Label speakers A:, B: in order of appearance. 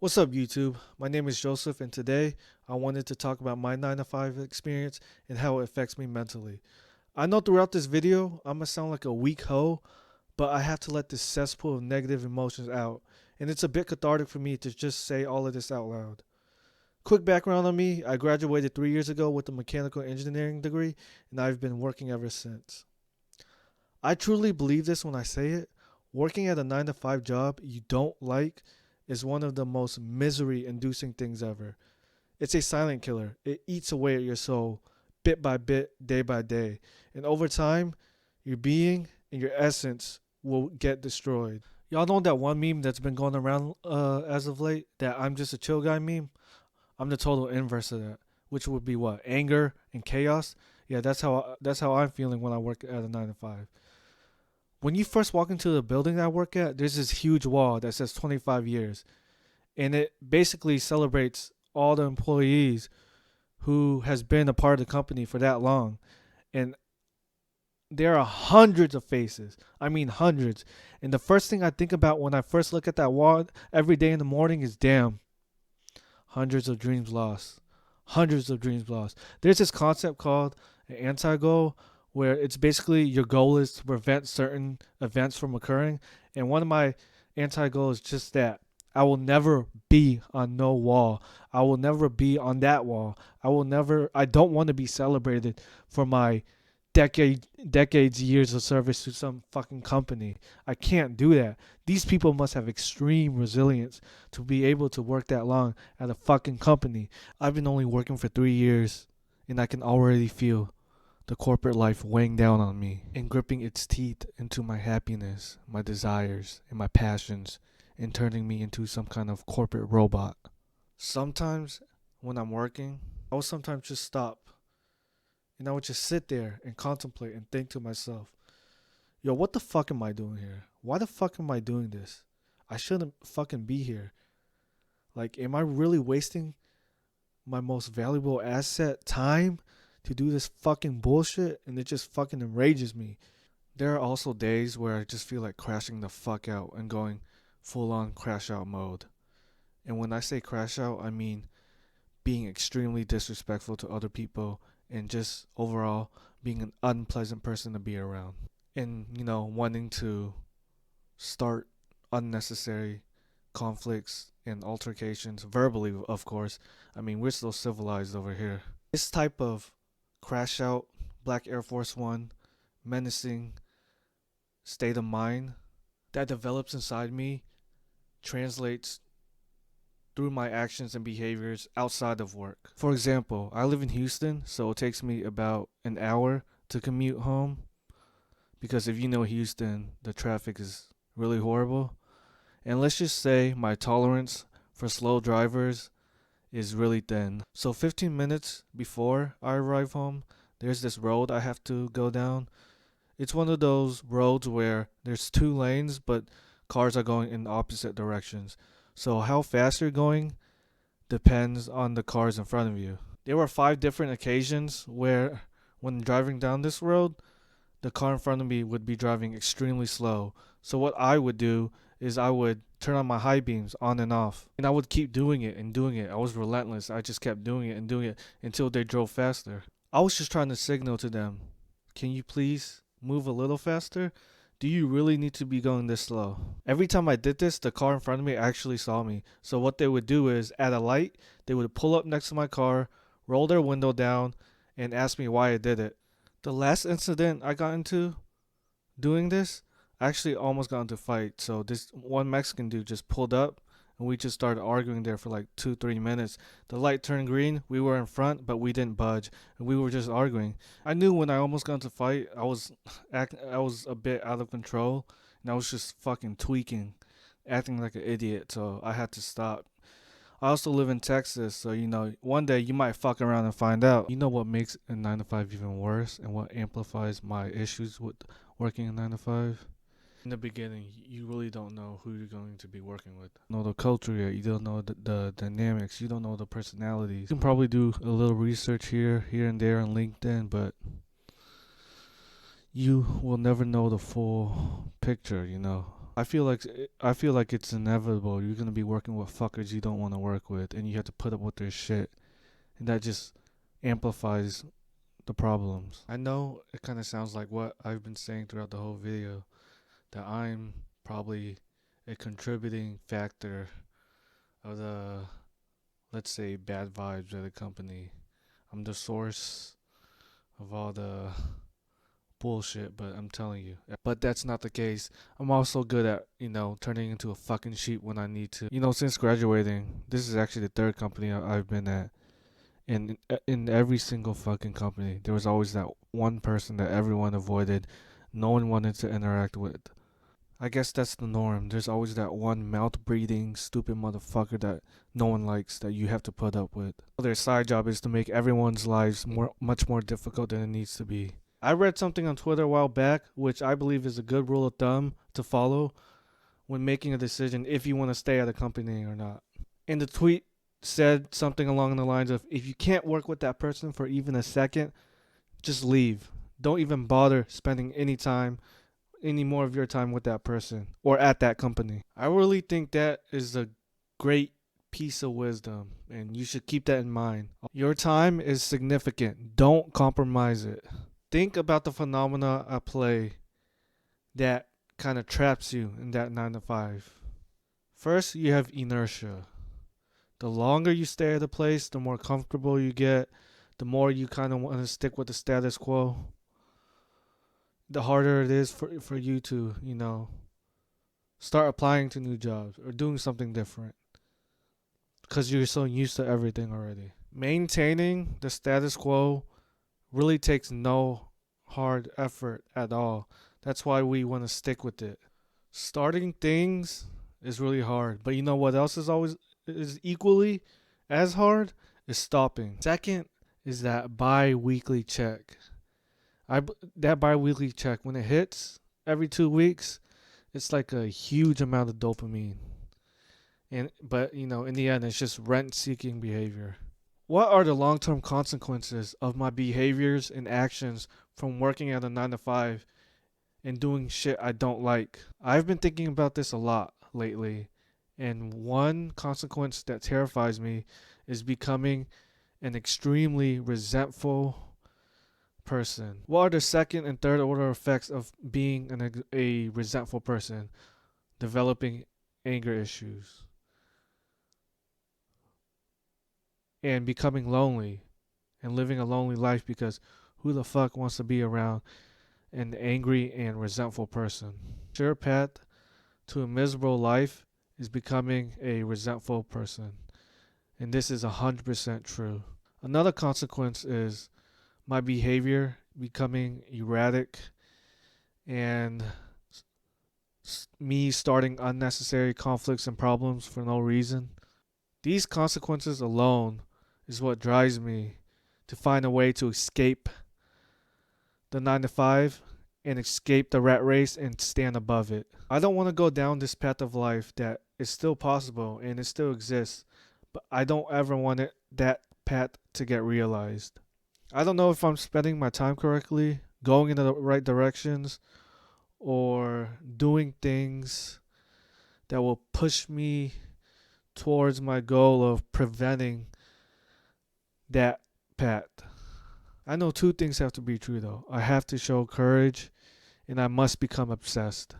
A: What's up, YouTube? My name is Joseph, and today I wanted to talk about my 9 to 5 experience and how it affects me mentally. I know throughout this video I'm gonna sound like a weak hoe, but I have to let this cesspool of negative emotions out, and it's a bit cathartic for me to just say all of this out loud. Quick background on me: I graduated 3 years ago with a mechanical engineering degree, and I've been working ever since. I truly believe this when I say it. Working at a 9 to 5 job you don't like is one of the most misery inducing things ever. It's a silent killer. It eats away at your soul, bit by bit, day by day. And over time, your being and your essence will get destroyed. Y'all know that one meme that's been going around as of late? That I'm just a chill guy meme? I'm the total inverse of that. Which would be what? Anger and chaos? Yeah, that's how I'm feeling when I work at a 9 to 5. When you first walk into the building I work at, there's this huge wall that says 25 years. And it basically celebrates all the employees who has been a part of the company for that long. And there are hundreds of faces. I mean hundreds. And the first thing I think about when I first look at that wall every day in the morning is damn, hundreds of dreams lost. Hundreds of dreams lost. There's this concept called an anti-goal where it's basically your goal is to prevent certain events from occurring. And one of my anti-goals is just that. I will never be on no wall. I will never be on that wall. I don't want to be celebrated for my decades, years of service to some fucking company. I can't do that. These people must have extreme resilience to be able to work that long at a fucking company. I've been only working for 3 years, and I can already feel the corporate life weighing down on me and gripping its teeth into my happiness, my desires, and my passions, and turning me into some kind of corporate robot. Sometimes when I'm working, I will sometimes just stop and I would just sit there and contemplate and think to myself, yo, what the fuck am I doing here? Why the fuck am I doing this? I shouldn't fucking be here. Like, am I really wasting my most valuable asset, time, to do this fucking bullshit? And it just fucking enrages me. There are also days where I just feel like crashing the fuck out and going full on crash out mode. And when I say crash out, I mean being extremely disrespectful to other people and just overall being an unpleasant person to be around. And, wanting to start unnecessary conflicts and altercations, verbally, of course. I mean, we're still civilized over here. This type of crash out, Black Air Force One, menacing state of mind that develops inside me translates through my actions and behaviors outside of work. For example, I live in Houston, so it takes me about an hour to commute home because if you know Houston, the traffic is really horrible. And let's just say my tolerance for slow drivers is really thin. So 15 minutes before I arrive home, there's this road I have to go down. It's one of those roads where there's two lanes, but cars are going in opposite directions. So how fast you're going depends on the cars in front of you. There were 5 different occasions where, when driving down this road, the car in front of me would be driving extremely slow. So what I would do is I would turn on my high beams on and off. And I would keep doing it and doing it. I was relentless. I just kept doing it and doing it until they drove faster. I was just trying to signal to them, can you please move a little faster? Do you really need to be going this slow? Every time I did this, the car in front of me actually saw me. So what they would do is, at a light, they would pull up next to my car, roll their window down, and ask me why I did it. The last incident I got into doing this, I actually almost got into a fight. So this one Mexican dude just pulled up and we just started arguing there for like 2-3 minutes. The light turned green, we were in front, but we didn't budge, and we were just arguing. I knew when I almost got into a fight, I was a bit out of control, and I was just fucking tweaking, acting like an idiot. So I had to stop. I also live in Texas, so one day you might fuck around and find out. You know what makes a 9 to 5 even worse and what amplifies my issues with working a 9 to 5? In the beginning, you really don't know who you're going to be working with. You don't know the culture yet. You don't know the dynamics. You don't know the personalities. You can probably do a little research here and there on LinkedIn, but you will never know the full picture. I feel like it's inevitable. You're gonna be working with fuckers you don't want to work with, and you have to put up with their shit, and that just amplifies the problems. I know it kind of sounds like what I've been saying throughout the whole video, that I'm probably a contributing factor of the, let's say, bad vibes at a company. I'm the source of all the bullshit, but I'm telling you. But that's not the case. I'm also good at, turning into a fucking sheep when I need to. Since graduating, this is actually the third company I've been at. And in every single fucking company, there was always that one person that everyone avoided, no one wanted to interact with. I guess that's the norm. There's always that one mouth breathing, stupid motherfucker that no one likes that you have to put up with. Their side job is to make everyone's lives much more difficult than it needs to be. I read something on Twitter a while back, which I believe is a good rule of thumb to follow when making a decision if you want to stay at a company or not. And the tweet said something along the lines of, if you can't work with that person for even a second, just leave. Don't even bother spending any more of your time with that person or at that company. I really think that is a great piece of wisdom, and you should keep that in mind. Your time is significant. Don't compromise it. Think about the phenomena at play that kind of traps you in that 9 to 5. First, you have inertia. The longer you stay at a place, the more comfortable you get, the more you kind of want to stick with the status quo. The harder it is for you to, start applying to new jobs or doing something different because you're so used to everything already. Maintaining the status quo really takes no hard effort at all. That's why we want to stick with it. Starting things is really hard, but you know what else is equally as hard is stopping. Second is that bi-weekly check. That bi-weekly check, when it hits every 2 weeks, it's like a huge amount of dopamine. But in the end, it's just rent-seeking behavior. What are the long-term consequences of my behaviors and actions from working at a 9 to 5 and doing shit I don't like? I've been thinking about this a lot lately, and one consequence that terrifies me is becoming an extremely resentful person. What are the second and third order effects of being a resentful person? Developing anger issues and becoming lonely and living a lonely life, because who the fuck wants to be around an angry and resentful person? Sure path to a miserable life is becoming a resentful person, and this is 100% true. Another consequence is my behavior becoming erratic and me starting unnecessary conflicts and problems for no reason. These consequences alone is what drives me to find a way to escape the 9 to 5 and escape the rat race and stand above it. I don't want to go down this path of life that is still possible and it still exists, but I don't ever want that path to get realized. I don't know if I'm spending my time correctly, going in the right directions, or doing things that will push me towards my goal of preventing that path. I know two things have to be true though. I have to show courage and I must become obsessed.